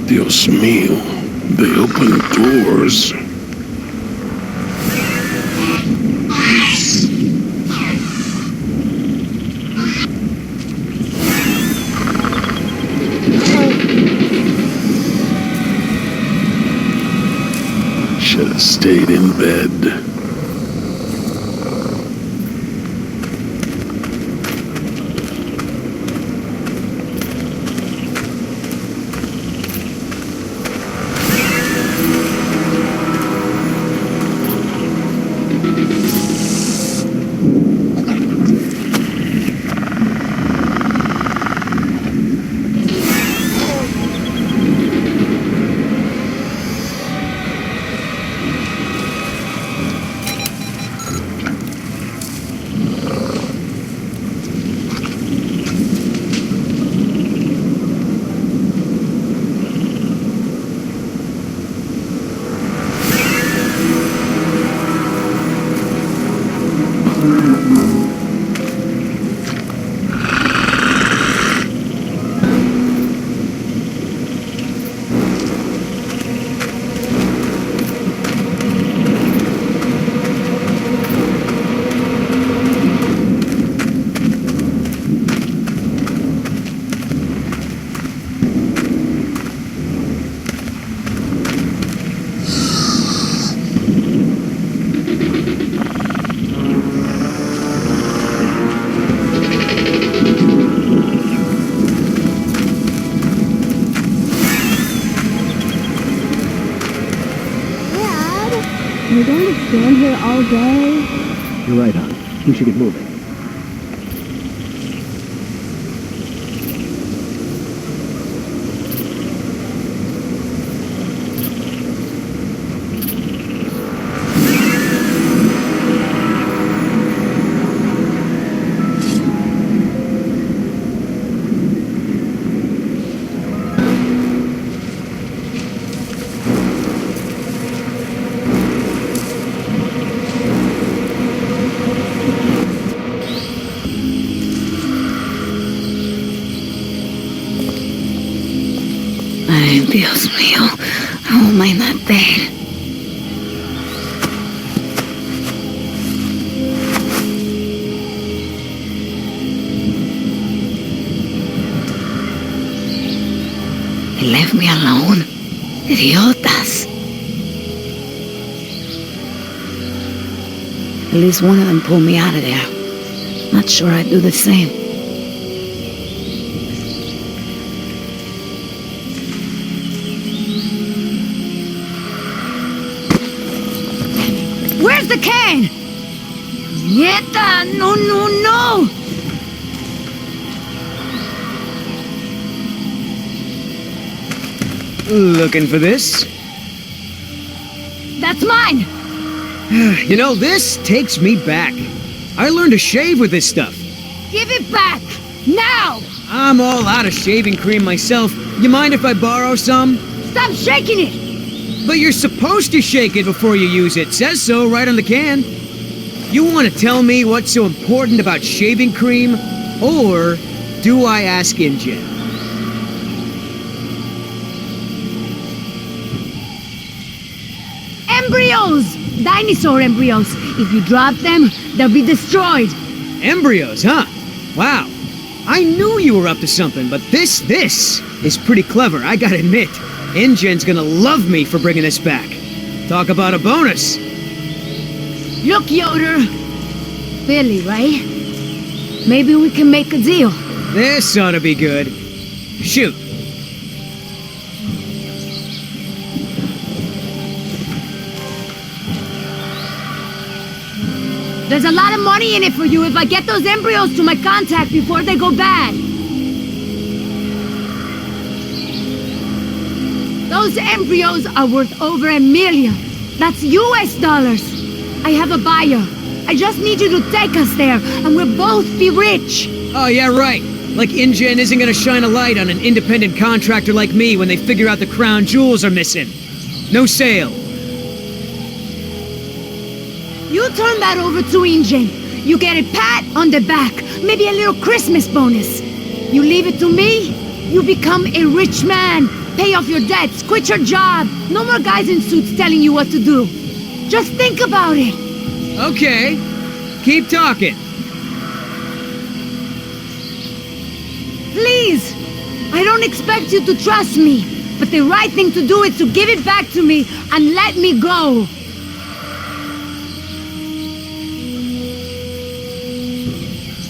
Dios mío, they open doors. Should have stayed in bed. We're going to stand here all day? You're right, hon. We should get moving. Ay, Dios mío, how am I not there? They left me alone. Idiotas. At least one of them pulled me out of there. Not sure I'd do the same. Where's the can? Nieta, no, no, no! Looking for this? That's mine! You know, this takes me back. I learned to shave with this stuff. Give it back! Now! I'm all out of shaving cream myself. You mind if I borrow some? Stop shaking it! But you're supposed to shake it before you use it. Says so right on the can. You want to tell me what's so important about shaving cream? Or do I ask InGen? Embryos! Dinosaur embryos. If you drop them, they'll be destroyed. Embryos, huh? Wow. I knew you were up to something, but this is pretty clever, I gotta admit. InGen's gonna love me for bringing this back. Talk about a bonus. Look, Yoder. Billy, right? Maybe we can make a deal. This ought to be good. Shoot. There's a lot of money in it for you if I get those embryos to my contact before they go bad. Those embryos are worth over $1 million. That's US dollars. I have a buyer. I just need you to take us there, and we'll both be rich. Oh, yeah, right. Like InGen isn't gonna shine a light on an independent contractor like me when they figure out the crown jewels are missing. No sale. You turn that over to InGen. You get a pat on the back, maybe a little Christmas bonus. You leave it to me, you become a rich man. Pay off your debts, quit your job. No more guys in suits telling you what to do. Just think about it. Okay, keep talking. Please. I don't expect you to trust me, but the right thing to do is to give it back to me and let me go.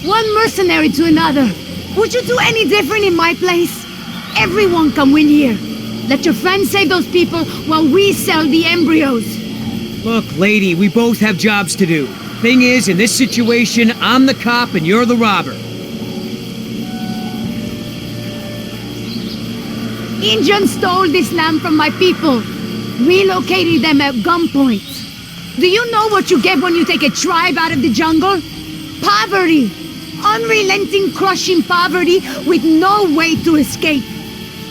One mercenary to another. Would you do any different in my place? Everyone can win here. Let your friends save those people while we sell the embryos. Look, lady, we both have jobs to do. Thing is, in this situation, I'm the cop and you're the robber. Indians stole this land from my people, relocated them at gunpoint. Do you know what you get when you take a tribe out of the jungle? Poverty. Unrelenting, crushing poverty with no way to escape.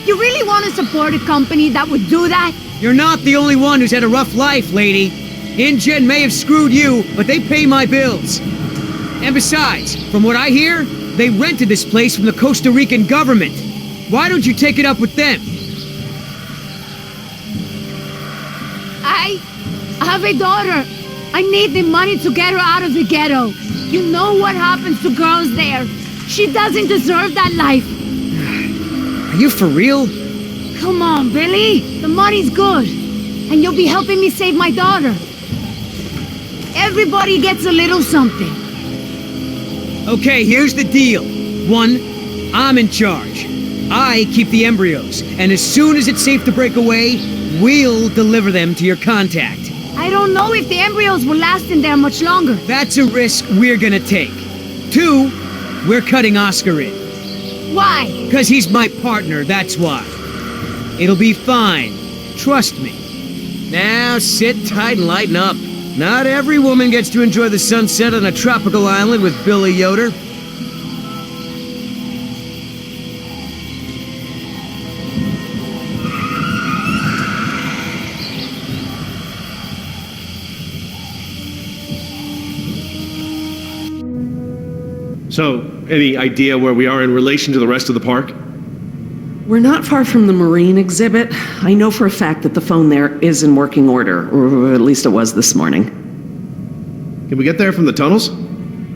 You really want to support a company that would do that? You're not the only one who's had a rough life, lady. InGen may have screwed you, but they pay my bills. And besides, from what I hear, they rented this place from the Costa Rican government. Why don't you take it up with them? I have a daughter. I need the money to get her out of the ghetto. You know what happens to girls there. She doesn't deserve that life. Are you for real? Come on, Billy. The money's good. And you'll be helping me save my daughter. Everybody gets a little something. Okay, here's the deal. 1, I'm in charge. I keep the embryos, and as soon as it's safe to break away, we'll deliver them to your contact. I don't know if the embryos will last in there much longer. That's a risk we're gonna take. 2, we're cutting Oscar in. Why? Because he's my partner, that's why. It'll be fine. Trust me. Now sit tight and lighten up. Not every woman gets to enjoy the sunset on a tropical island with Billy Yoder. So, any idea where we are in relation to the rest of the park? We're not far from the marine exhibit. I know for a fact that the phone there is in working order, or at least it was this morning. Can we get there from the tunnels?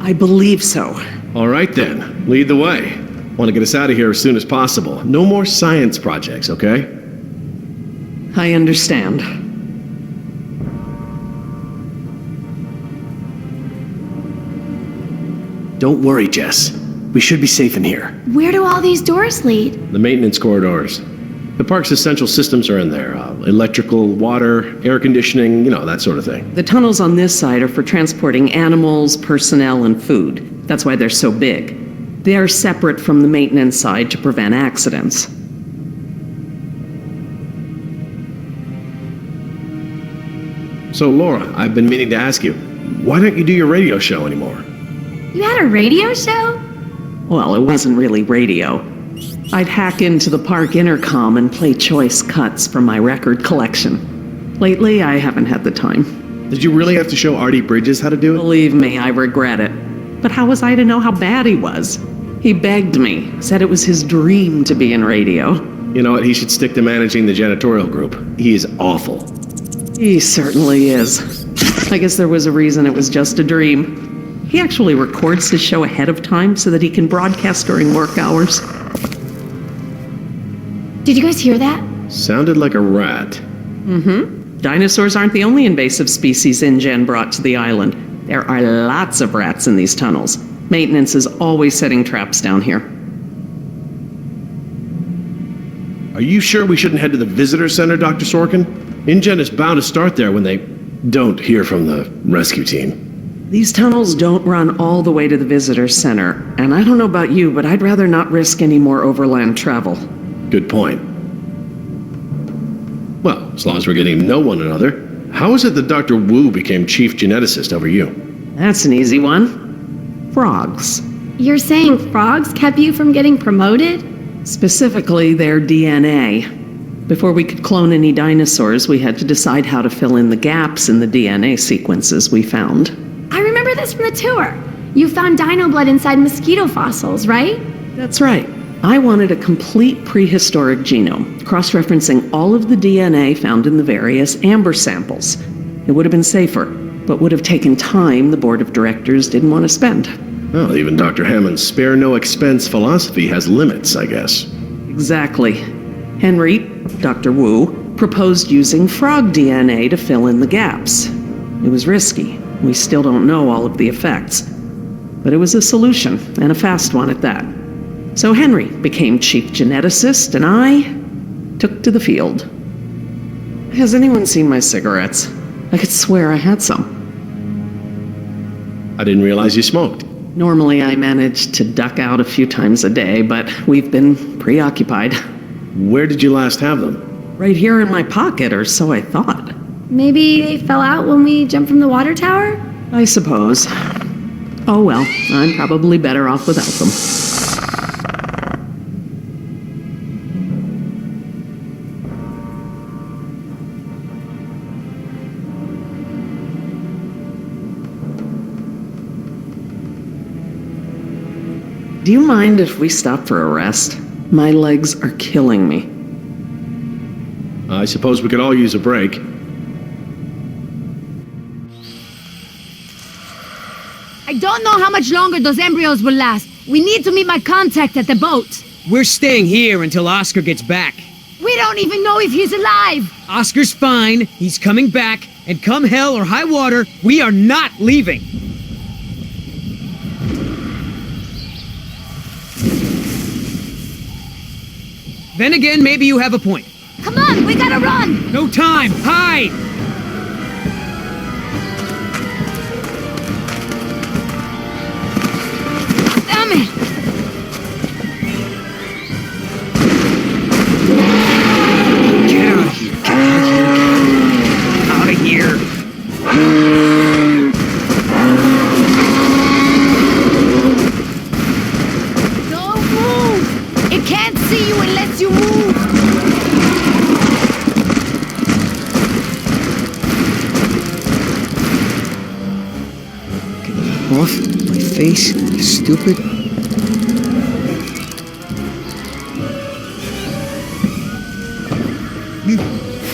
I believe so. All right then, lead the way. Want to get us out of here as soon as possible. No more science projects, okay? I understand. Don't worry, Jess. We should be safe in here. Where do all these doors lead? The maintenance corridors. The park's essential systems are in there. Electrical, water, air conditioning, you know, that sort of thing. The tunnels on this side are for transporting animals, personnel, and food. That's why they're so big. They are separate from the maintenance side to prevent accidents. So, Laura, I've been meaning to ask you, why don't you do your radio show anymore? You had a radio show? Well, it wasn't really radio. I'd hack into the park intercom and play choice cuts from my record collection. Lately, I haven't had the time. Did you really have to show Artie Bridges how to do it? Believe me, I regret it. But how was I to know how bad he was? He begged me, said it was his dream to be in radio. You know what, he should stick to managing the janitorial group. He is awful. He certainly is. I guess there was a reason it was just a dream. He actually records his show ahead of time so that he can broadcast during work hours. Did you guys hear that? Sounded like a rat. Mm-hmm. Dinosaurs aren't the only invasive species InGen brought to the island. There are lots of rats in these tunnels. Maintenance is always setting traps down here. Are you sure we shouldn't head to the visitor center, Dr. Sorkin? InGen is bound to start there when they don't hear from the rescue team. These tunnels don't run all the way to the visitor center, and I don't know about you, but I'd rather not risk any more overland travel. Good point. Well, as long as we're getting to know one another, how is it that Dr. Wu became chief geneticist over you? That's an easy one. Frogs. You're saying frogs kept you from getting promoted? Specifically, their DNA. Before we could clone any dinosaurs, we had to decide how to fill in the gaps in the DNA sequences we found. I remember this from the tour. You found dino blood inside mosquito fossils, right? That's right. I wanted a complete prehistoric genome, cross-referencing all of the DNA found in the various amber samples. It would have been safer, but would have taken time the board of directors didn't want to spend. Well, even Dr. Hammond's spare no expense philosophy has limits, I guess. Exactly. Henry, Dr. Wu, proposed using frog DNA to fill in the gaps. It was risky. We still don't know all of the effects. But it was a solution, and a fast one at that. So Henry became chief geneticist, and I took to the field. Has anyone seen my cigarettes? I could swear I had some. I didn't realize you smoked. Normally I manage to duck out a few times a day, but we've been preoccupied. Where did you last have them? Right here in my pocket, or so I thought. Maybe they fell out when we jumped from the water tower? I suppose. Oh well, I'm probably better off without them. Do you mind if we stop for a rest? My legs are killing me. I suppose we could all use a break. I don't know how much longer those embryos will last. We need to meet my contact at the boat. We're staying here until Oscar gets back. We don't even know if he's alive. Oscar's fine, he's coming back, and come hell or high water, we are not leaving. Then again, maybe you have a point. Come on, we gotta run. No time, hide! Damn it. Get out of here, out of here. Don't move. It can't see you unless you move. Off my face, you stupid.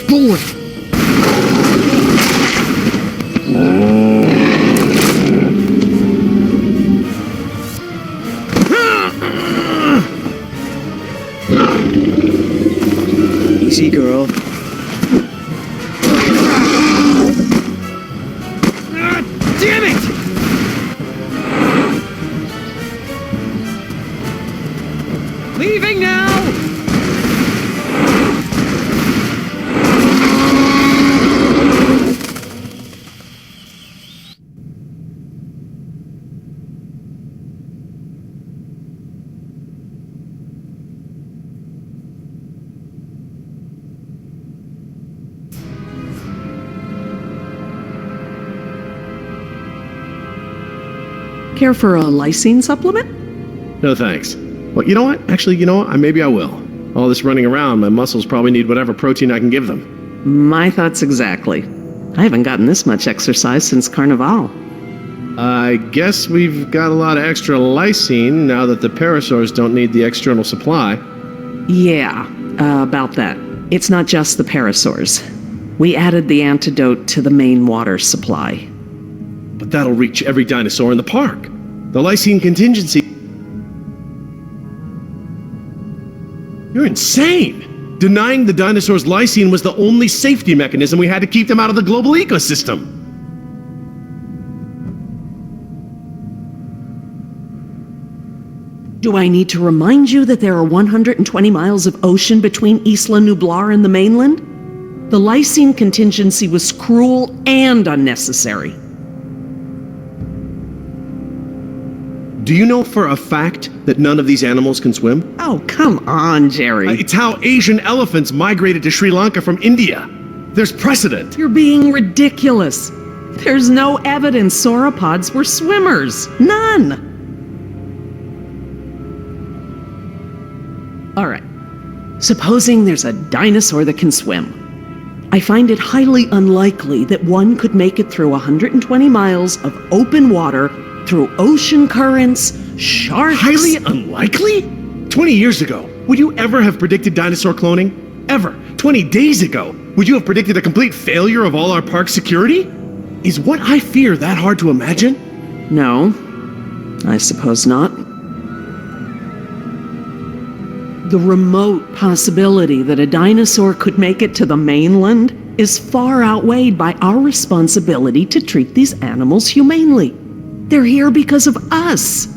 Boy! Easy, girl. Ah, damn it! Leaving now! Care for a lysine supplement? No thanks. Well, you know what? Actually, maybe I will. All this running around, my muscles probably need whatever protein I can give them. My thoughts exactly. I haven't gotten this much exercise since Carnival. I guess we've got a lot of extra lysine now that the parasaurs don't need the external supply. Yeah, about that. It's not just the parasaurs. We added the antidote to the main water supply. But that'll reach every dinosaur in the park. The lysine contingency... You're insane! Denying the dinosaurs lysine was the only safety mechanism we had to keep them out of the global ecosystem. Do I need to remind you that there are 120 miles of ocean between Isla Nublar and the mainland? The lysine contingency was cruel and unnecessary. Do you know for a fact that none of these animals can swim? Oh, come on, Jerry. It's how Asian elephants migrated to Sri Lanka from India. There's precedent. You're being ridiculous. There's no evidence sauropods were swimmers. None. All right. Supposing there's a dinosaur that can swim. I find it highly unlikely that one could make it through 120 miles of open water through ocean currents, sharks... Highly unlikely? 20 years ago, would you ever have predicted dinosaur cloning? Ever? 20 days ago, would you have predicted a complete failure of all our park security? Is what I fear that hard to imagine? No, I suppose not. The remote possibility that a dinosaur could make it to the mainland is far outweighed by our responsibility to treat these animals humanely. They're here because of us.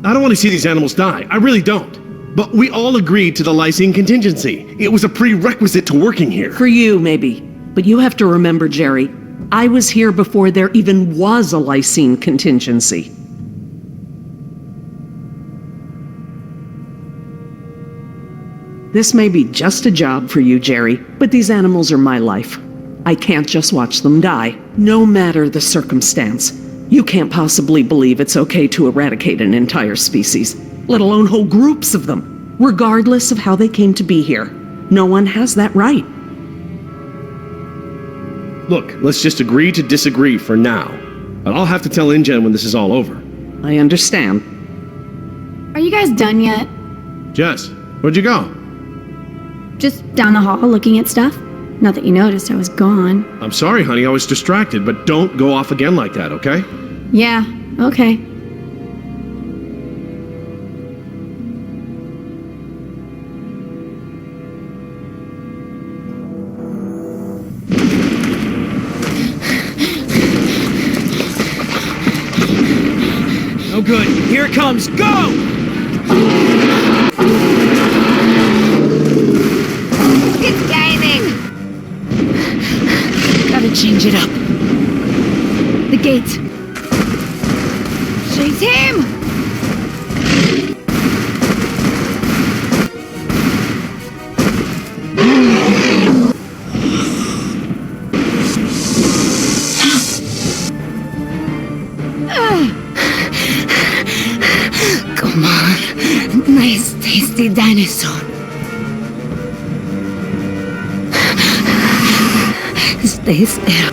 I don't want to see these animals die. I really don't. But we all agreed to the lysine contingency. It was a prerequisite to working here. For you, maybe. But you have to remember, Jerry, I was here before there even was a lysine contingency. This may be just a job for you, Jerry, but these animals are my life. I can't just watch them die, no matter the circumstance. You can't possibly believe it's okay to eradicate an entire species, let alone whole groups of them, regardless of how they came to be here. No one has that right. Look, let's just agree to disagree for now. But I'll have to tell InGen when this is all over. I understand. Are you guys done yet? Jess, where'd you go? Just down the hall looking at stuff? Not that you noticed I was gone. I'm sorry, honey, I was distracted, but don't go off again like that, okay? Yeah, okay. No good. Here it comes. Go! It's gaining! Gotta change it up. The gate. Chase him! Come on. Nice, tasty dinosaur. Stay still.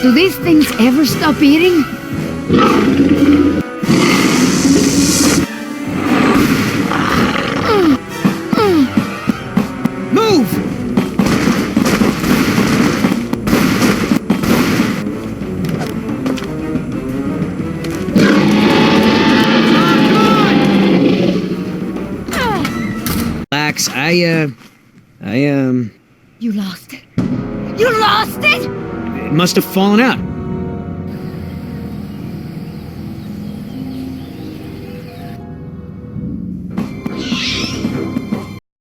Do these things ever stop eating? Move! Relax, You lost it. You lost it? it must have fallen out.